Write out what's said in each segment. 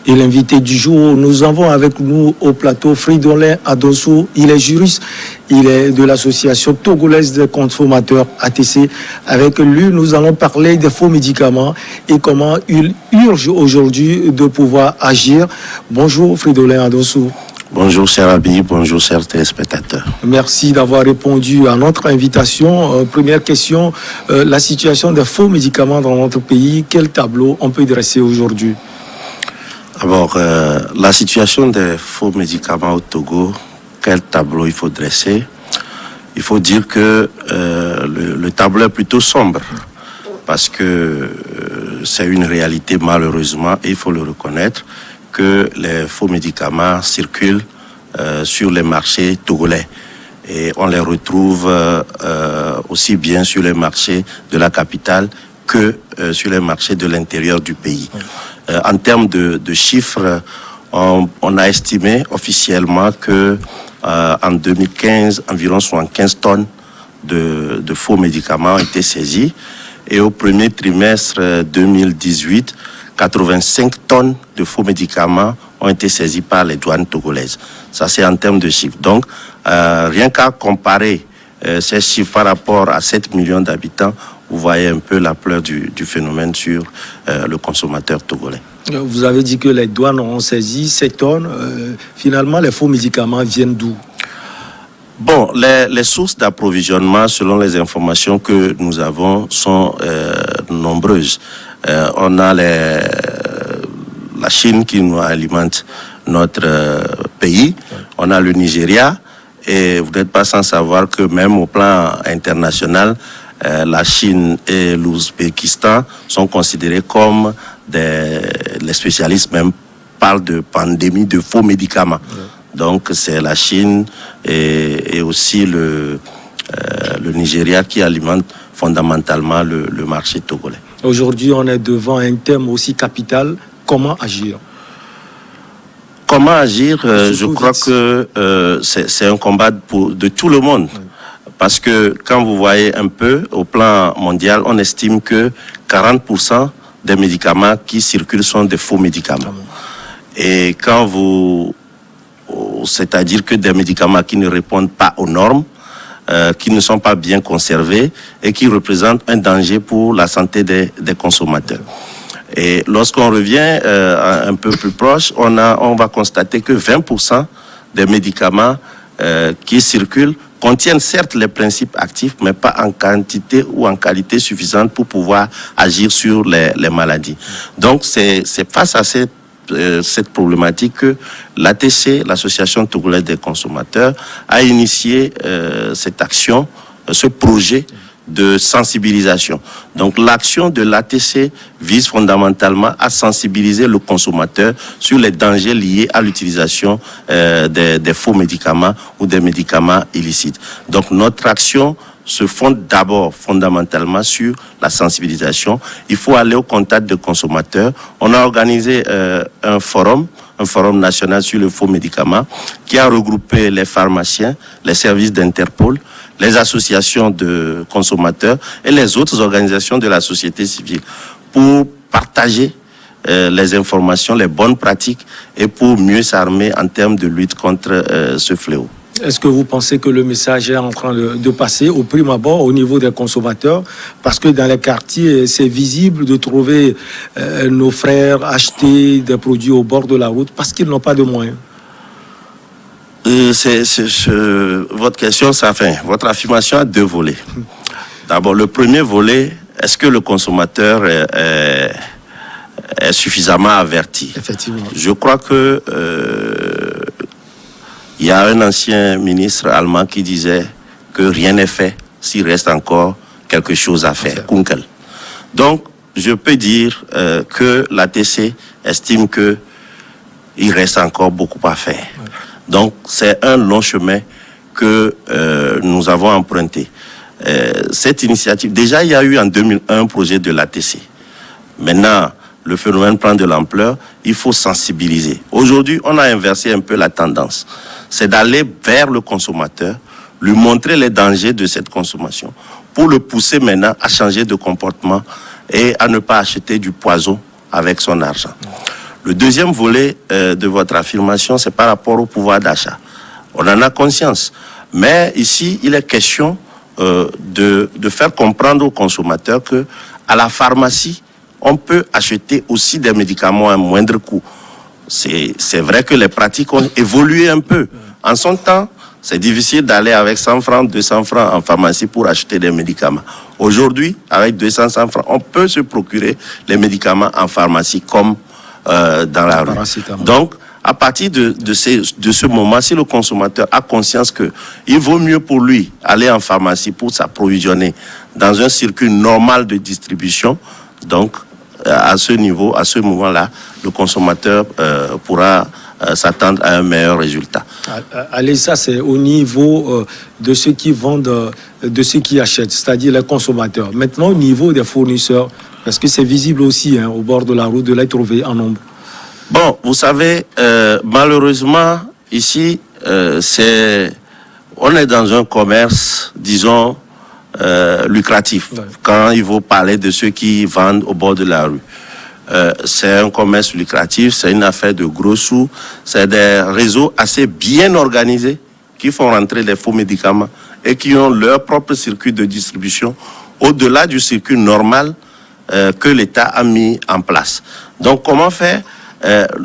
Et l'invité du jour, nous avons avec nous au plateau Fridolin Adossou. Il est juriste, il est de l'association togolaise des consommateurs ATC. Avec lui, nous allons parler des faux médicaments et comment il urge aujourd'hui de pouvoir agir. Bonjour Fridolin Adossou. Bonjour cher Abi, bonjour chers téléspectateurs. Merci d'avoir répondu à notre invitation. Première question, la situation des faux médicaments dans notre pays, quel tableau on peut dresser aujourd'hui? Alors, la situation des faux médicaments au Togo, quel tableau il faut dresser? Il faut dire que le tableau est plutôt sombre parce que c'est une réalité malheureusement, et il faut le reconnaître, que les faux médicaments circulent sur les marchés togolais. Et on les retrouve aussi bien sur les marchés de la capitale que sur les marchés de l'intérieur du pays. En termes de chiffres, on a estimé officiellement que en 2015, environ 75 tonnes de faux médicaments ont été saisis. Et au premier trimestre 2018, 85 tonnes de faux médicaments ont été saisis par les douanes togolaises. Ça, c'est en termes de chiffres. Donc, rien qu'à comparer ces chiffres par rapport à 7 millions d'habitants, vous voyez un peu l'ampleur du phénomène sur le consommateur togolais. Vous avez dit que les douanes ont saisi ces tonnes. Finalement, les faux médicaments viennent d'où? Bon, les sources d'approvisionnement, selon les informations que nous avons, sont nombreuses. On a la Chine qui nous alimente notre pays. On a le Nigeria. Et vous n'êtes pas sans savoir que même au plan international, la Chine et l'Ouzbékistan sont considérés comme les spécialistes même parlent de pandémie de faux médicaments. Donc c'est la Chine et aussi le Nigeria qui alimentent fondamentalement le marché togolais. Aujourd'hui, on est devant un thème aussi capital. Comment agir? Comment agir? Je crois que c'est un combat de tout le monde. Parce que quand vous voyez un peu, au plan mondial, on estime que 40% des médicaments qui circulent sont des faux médicaments. Et quand c'est-à-dire que des médicaments qui ne répondent pas aux normes, qui ne sont pas bien conservés et qui représentent un danger pour la santé des consommateurs. Et lorsqu'on revient un peu plus proche, on va constater que 20% des médicaments qui circulent contiennent certes les principes actifs, mais pas en quantité ou en qualité suffisante pour pouvoir agir sur les maladies. Donc c'est face à cette problématique que l'ATC, l'Association togolaise des consommateurs, a initié cette action, ce projet de sensibilisation. Donc l'action de l'ATC vise fondamentalement à sensibiliser le consommateur sur les dangers liés à l'utilisation des faux médicaments ou des médicaments illicites. Donc notre action se fonde d'abord fondamentalement sur la sensibilisation. Il faut aller au contact des consommateurs. On a organisé un forum national sur le faux médicament qui a regroupé les pharmaciens, les services d'Interpol, les associations de consommateurs et les autres organisations de la société civile pour partager les informations, les bonnes pratiques et pour mieux s'armer en termes de lutte contre ce fléau. Est-ce que vous pensez que le message est en train de passer au prime abord au niveau des consommateurs? Parce que dans les quartiers, c'est visible de trouver nos frères acheter des produits au bord de la route parce qu'ils n'ont pas de moyens. Votre question, votre affirmation a deux volets. D'abord, le premier volet, est-ce que le consommateur est suffisamment averti? Effectivement. Je crois que il y a un ancien ministre allemand qui disait que rien n'est fait s'il reste encore quelque chose à faire. Kunkel. Donc, je peux dire que l'ATC estime que il reste encore beaucoup à faire. Donc, c'est un long chemin que nous avons emprunté. Cette initiative, déjà, il y a eu en 2001 un projet de l'ATC. Maintenant, le phénomène prend de l'ampleur, il faut sensibiliser. Aujourd'hui, on a inversé un peu la tendance. C'est d'aller vers le consommateur, lui montrer les dangers de cette consommation, pour le pousser maintenant à changer de comportement et à ne pas acheter du poison avec son argent. Le deuxième volet de votre affirmation, c'est par rapport au pouvoir d'achat. On en a conscience. Mais ici, il est question de faire comprendre aux consommateurs que à la pharmacie, on peut acheter aussi des médicaments à moindre coût. C'est vrai que les pratiques ont évolué un peu. En son temps, c'est difficile d'aller avec 100 francs, 200 francs en pharmacie pour acheter des médicaments. Aujourd'hui, avec 200 francs, on peut se procurer les médicaments en pharmacie comme dans la rue. Donc, à partir de ce moment, si le consommateur a conscience qu'il vaut mieux pour lui aller en pharmacie pour s'approvisionner dans un circuit normal de distribution, donc à ce niveau, à ce moment-là, le consommateur pourra s'attendre à un meilleur résultat. Allez, ça c'est au niveau de ceux qui vendent, de ceux qui achètent, c'est-à-dire les consommateurs. Maintenant, au niveau des fournisseurs, parce que c'est visible aussi au bord de la route de les trouver en nombre. Bon, vous savez, malheureusement, ici, on est dans un commerce, disons, lucratif. Ouais. Quand il faut parler de ceux qui vendent au bord de la rue. C'est un commerce lucratif, c'est une affaire de gros sous, c'est des réseaux assez bien organisés qui font rentrer les faux médicaments et qui ont leur propre circuit de distribution au-delà du circuit normal que l'État a mis en place. Donc, comment faire?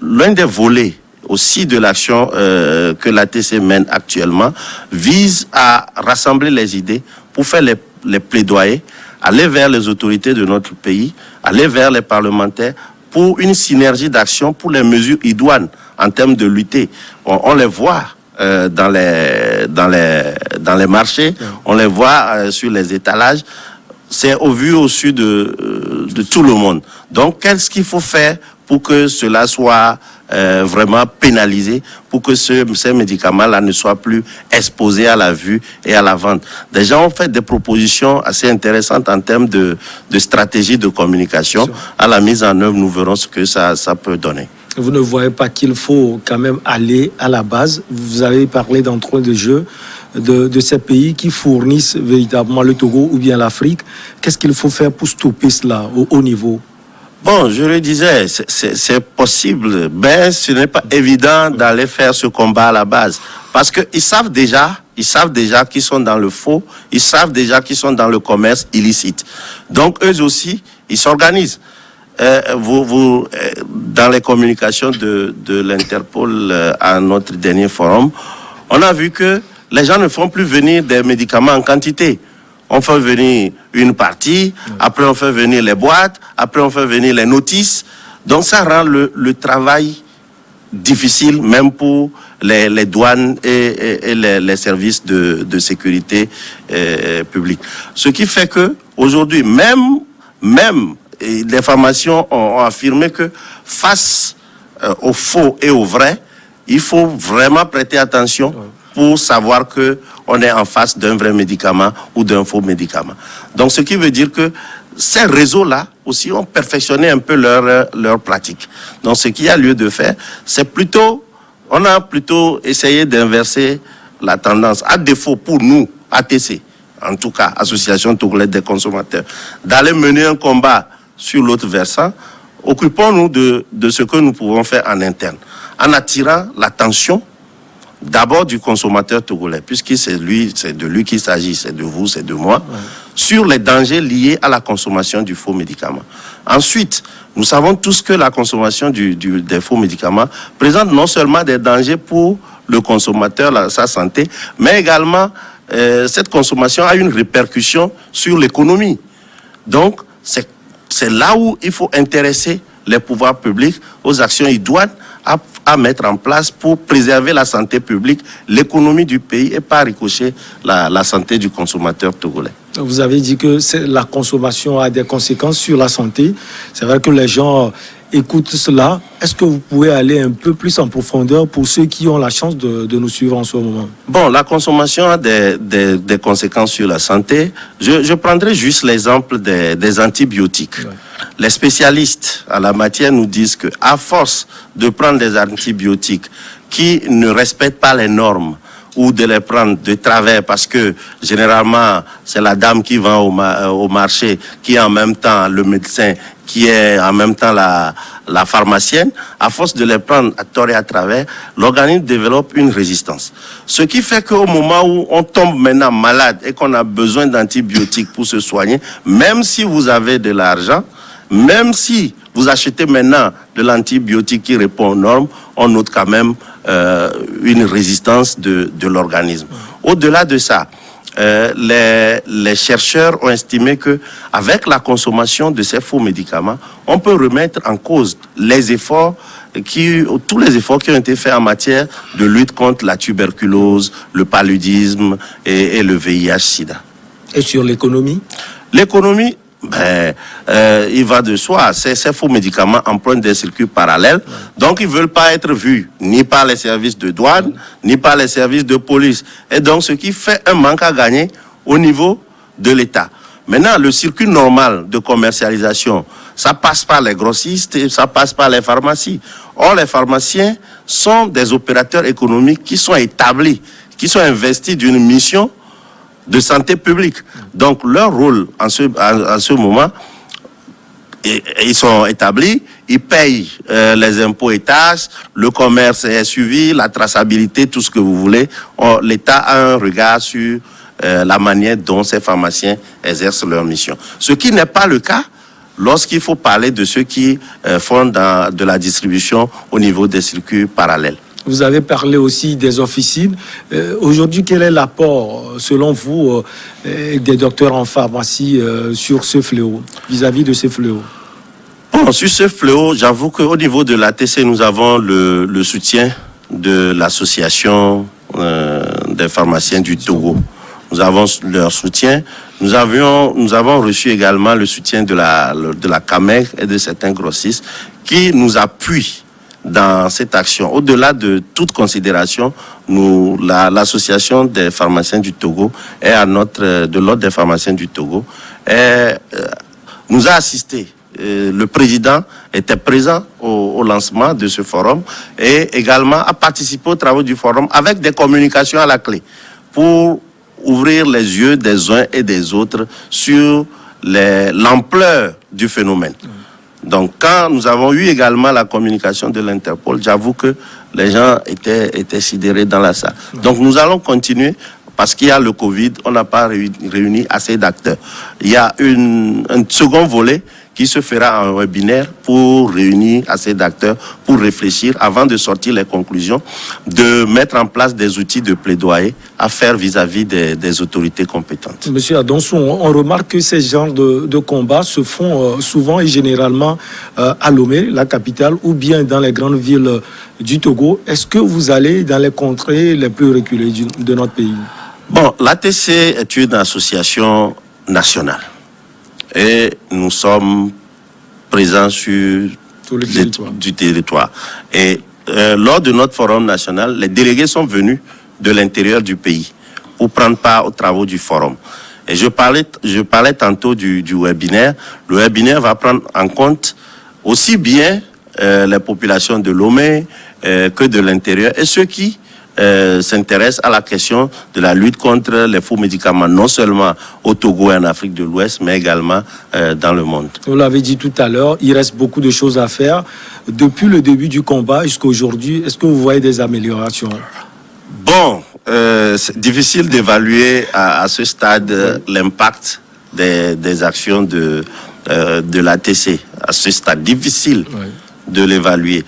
L'un des volets aussi de l'action que l'ATC mène actuellement vise à rassembler les idées pour faire les plaidoyers, aller vers les autorités de notre pays, aller vers les parlementaires pour une synergie d'action pour les mesures idoines en termes de lutter. On les voit dans les marchés, on les voit sur les étalages. C'est au vu au su de tout le monde. Donc, qu'est-ce qu'il faut faire pour que cela soit vraiment pénalisé, pour que ces médicaments-là ne soient plus exposés à la vue et à la vente. Des gens ont fait des propositions assez intéressantes en termes de stratégie de communication. À la mise en œuvre, nous verrons ce que ça peut donner. Vous ne voyez pas qu'il faut quand même aller à la base. Vous avez parlé d'entrée de jeu de ces pays qui fournissent véritablement le Togo ou bien l'Afrique. Qu'est-ce qu'il faut faire pour stopper cela au haut niveau? Bon, je le disais, c'est possible, mais ce n'est pas évident d'aller faire ce combat à la base. Parce qu'ils savent déjà qu'ils sont dans le faux, ils savent déjà qu'ils sont dans le commerce illicite. Donc, eux aussi, ils s'organisent. Dans les communications de l'Interpol à notre dernier forum, on a vu que les gens ne font plus venir des médicaments en quantité. On fait venir une partie, après on fait venir les boîtes, après on fait venir les notices. Donc ça rend le travail difficile, même pour les douanes et les services de sécurité publique. Ce qui fait que aujourd'hui, même les formations ont affirmé que face au faux et au vrai, il faut vraiment prêter attention pour savoir que on est en face d'un vrai médicament ou d'un faux médicament. Donc, ce qui veut dire que ces réseaux-là aussi ont perfectionné un peu leur pratique. Donc, ce qu'il y a lieu de faire, on a plutôt essayé d'inverser la tendance, à défaut pour nous, ATC, en tout cas, Association Togolaise des consommateurs, d'aller mener un combat sur l'autre versant. Occupons-nous de ce que nous pouvons faire en interne, en attirant l'attention d'abord du consommateur togolais, puisque c'est de lui qu'il s'agit, c'est de vous, c'est de moi, sur les dangers liés à la consommation du faux médicament. Ensuite, nous savons tous que la consommation des faux médicaments présente non seulement des dangers pour le consommateur, sa santé, mais également cette consommation a une répercussion sur l'économie. Donc, c'est là où il faut intéresser les pouvoirs publics aux actions idoines à mettre en place pour préserver la santé publique, l'économie du pays et par ricochet la santé du consommateur togolais. Vous avez dit que la consommation a des conséquences sur la santé. C'est vrai que les gens écoutent cela. Est-ce que vous pouvez aller un peu plus en profondeur pour ceux qui ont la chance de nous suivre en ce moment? Bon, la consommation a des conséquences sur la santé. Je prendrai juste l'exemple des antibiotiques. Ouais. Les spécialistes en la matière nous disent qu'à force de prendre des antibiotiques qui ne respectent pas les normes ou de les prendre de travers parce que généralement c'est la dame qui vend au marché qui est en même temps le médecin, qui est en même temps la pharmacienne. À force de les prendre à tort et à travers, l'organisme développe une résistance. Ce qui fait qu'au moment où on tombe maintenant malade et qu'on a besoin d'antibiotiques pour se soigner, même si vous avez de l'argent, même si vous achetez maintenant de l'antibiotique qui répond aux normes, on note quand même une résistance de l'organisme. Au-delà de ça, les chercheurs ont estimé que avec la consommation de ces faux médicaments, on peut remettre en cause tous les efforts qui ont été faits en matière de lutte contre la tuberculose, le paludisme et le VIH/SIDA. Et sur l'économie? L'économie, il va de soi. Ces faux médicaments empruntent des circuits parallèles. Donc, ils ne veulent pas être vus ni par les services de douane, ni par les services de police. Et donc, ce qui fait un manque à gagner au niveau de l'État. Maintenant, le circuit normal de commercialisation, ça passe par les grossistes et ça passe par les pharmacies. Or, les pharmaciens sont des opérateurs économiques qui sont établis, qui sont investis d'une mission de santé publique. Donc, leur rôle en ce moment, ils sont établis, ils payent les impôts et taxes, le commerce est suivi, la traçabilité, tout ce que vous voulez. L'État a un regard sur la manière dont ces pharmaciens exercent leur mission. Ce qui n'est pas le cas lorsqu'il faut parler de ceux qui font de la distribution au niveau des circuits parallèles. Vous avez parlé aussi des officines. Aujourd'hui, quel est l'apport, selon vous, des docteurs en pharmacie sur ce fléau, vis-à-vis de ce fléau? Bon, sur ce fléau, j'avoue qu'au niveau de l'ATC, nous avons le soutien de l'association des pharmaciens du Togo. Nous avons leur soutien. Nous avons reçu également le soutien de la CAMEG et de certains grossistes qui nous appuient dans cette action. Au-delà de toute considération, l'association des pharmaciens du Togo est de l'ordre des pharmaciens du Togo nous a assistés. Le président était présent au lancement de ce forum et également a participé aux travaux du forum avec des communications à la clé pour ouvrir les yeux des uns et des autres sur l'ampleur du phénomène. Donc, quand nous avons eu également la communication de l'Interpol, j'avoue que les gens étaient sidérés dans la salle. Donc, nous allons continuer parce qu'il y a le Covid, on n'a pas réuni assez d'acteurs. Il y a un second volet qui se fera en webinaire pour réunir assez d'acteurs, pour réfléchir avant de sortir les conclusions, de mettre en place des outils de plaidoyer à faire vis-à-vis des autorités compétentes. Monsieur Adonsou, on remarque que ces genres de combats se font souvent et généralement à Lomé, la capitale, ou bien dans les grandes villes du Togo. Est-ce que vous allez dans les contrées les plus reculées de notre pays? Bon, l'ATC est une association nationale. Et nous sommes présents sur tout le territoire. Du territoire. Et lors de notre forum national, les délégués sont venus de l'intérieur du pays pour prendre part aux travaux du forum. Et je parlais tantôt du webinaire. Le webinaire va prendre en compte aussi bien les populations de Lomé que de l'intérieur et ceux qui s'intéresse à la question de la lutte contre les faux médicaments, non seulement au Togo et en Afrique de l'Ouest, mais également dans le monde. Vous l'avez dit tout à l'heure, il reste beaucoup de choses à faire. Depuis le début du combat jusqu'à aujourd'hui, est-ce que vous voyez des améliorations? Bon, c'est difficile d'évaluer à ce stade l'impact des actions de l'ATC. À ce stade, difficile de l'évaluer.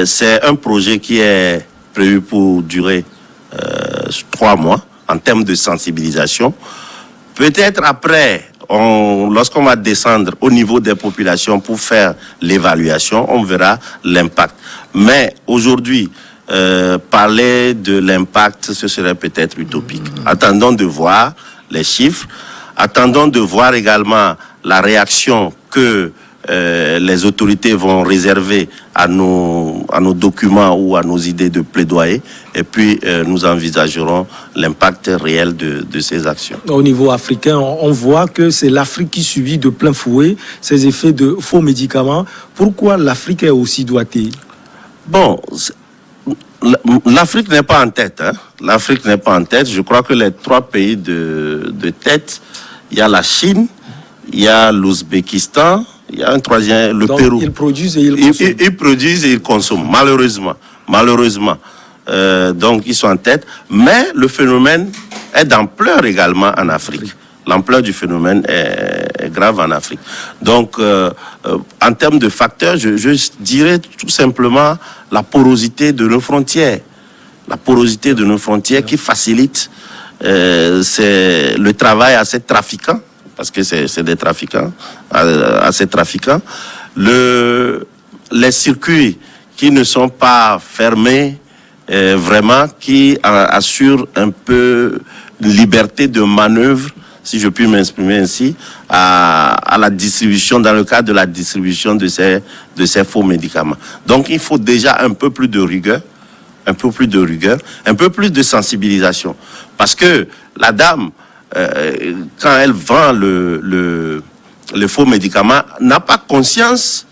C'est un projet qui est prévu pour durer 3 mois en termes de sensibilisation. Peut-être après, lorsqu'on va descendre au niveau des populations pour faire l'évaluation, on verra l'impact. Mais aujourd'hui, parler de l'impact, ce serait peut-être utopique. Attendons de voir les chiffres, attendons de voir également la réaction que les autorités vont réserver à nos documents ou à nos idées de plaidoyer, et puis nous envisagerons l'impact réel de ces actions. Au niveau africain, on voit que c'est l'Afrique qui subit de plein fouet ces effets de faux médicaments. Pourquoi l'Afrique est aussi doigtée? Bon, l'Afrique n'est pas en tête. Hein. L'Afrique n'est pas en tête. Je crois que les 3 pays de tête, il y a la Chine, il y a l'Ouzbékistan, il y a un troisième, le Donc, Pérou. ils produisent et ils consomment. Ils produisent et ils consomment, malheureusement. Donc, ils sont en tête. Mais le phénomène est d'ampleur également en Afrique. L'ampleur du phénomène est grave en Afrique. Donc, en termes de facteurs, je dirais tout simplement la porosité de nos frontières. La porosité de nos frontières qui facilite c'est le travail à ces trafiquants, parce que c'est des trafiquants, à ces trafiquants. Les circuits qui ne sont pas fermés, vraiment, qui assurent un peu liberté de manœuvre, si je puis m'exprimer ainsi, à la distribution, dans le cadre de la distribution de ces faux médicaments. Donc, il faut déjà un peu plus de rigueur, un peu plus de sensibilisation. Parce que la dame, quand elle vend le faux médicament, n'a pas conscience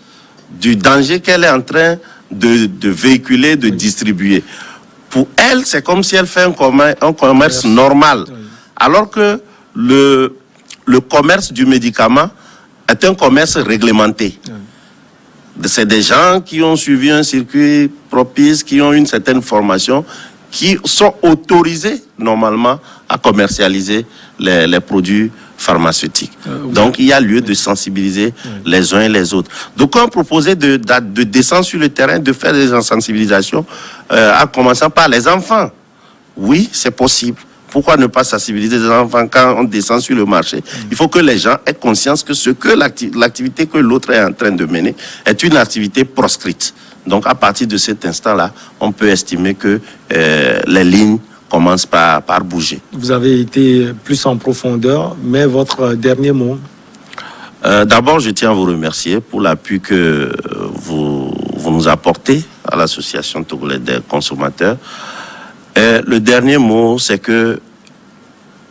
du danger qu'elle est en train de véhiculer, de distribuer. Pour elle, c'est comme si elle fait un commerce normal. Alors que le commerce du médicament est un commerce réglementé. C'est des gens qui ont suivi un circuit propice, qui ont une certaine formation, qui sont autorisés normalement à commercialiser les produits pharmaceutiques. Donc il y a lieu de sensibiliser les uns et les autres. Donc on proposait de descendre sur le terrain, de faire des sensibilisations, en commençant par les enfants. Oui, c'est possible. Pourquoi ne pas sensibiliser les enfants quand on descend sur le marché? Il faut que les gens aient conscience que l'activité que l'autre est en train de mener est une activité proscrite. Donc, à partir de cet instant-là, on peut estimer que les lignes commencent par bouger. Vous avez été plus en profondeur, mais votre dernier mot? D'abord, je tiens à vous remercier pour l'appui que vous nous apportez à l'Association togolaise des consommateurs. Le dernier mot, c'est que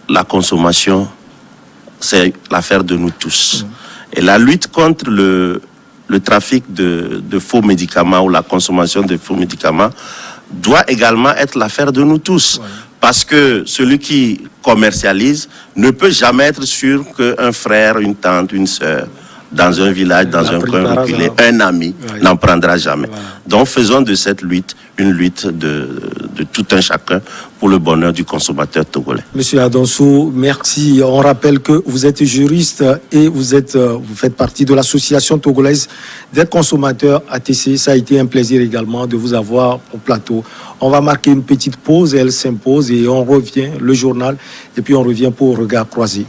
la consommation, c'est l'affaire de nous tous. Et la lutte contre le trafic de faux médicaments ou la consommation de faux médicaments doit également être l'affaire de nous tous. Parce que celui qui commercialise ne peut jamais être sûr qu'un frère, une tante, une sœur, dans un village, dans un coin reculé, un ami n'en prendra jamais. Donc faisons de cette lutte une lutte de tout un chacun pour le bonheur du consommateur togolais. Monsieur Adonsou, merci. On rappelle que vous êtes juriste et vous faites partie de l'association togolaise des consommateurs ATC. Ça a été un plaisir également de vous avoir au plateau. On va marquer une petite pause, elle s'impose et on revient, le journal, et puis on revient pour Regard croisé.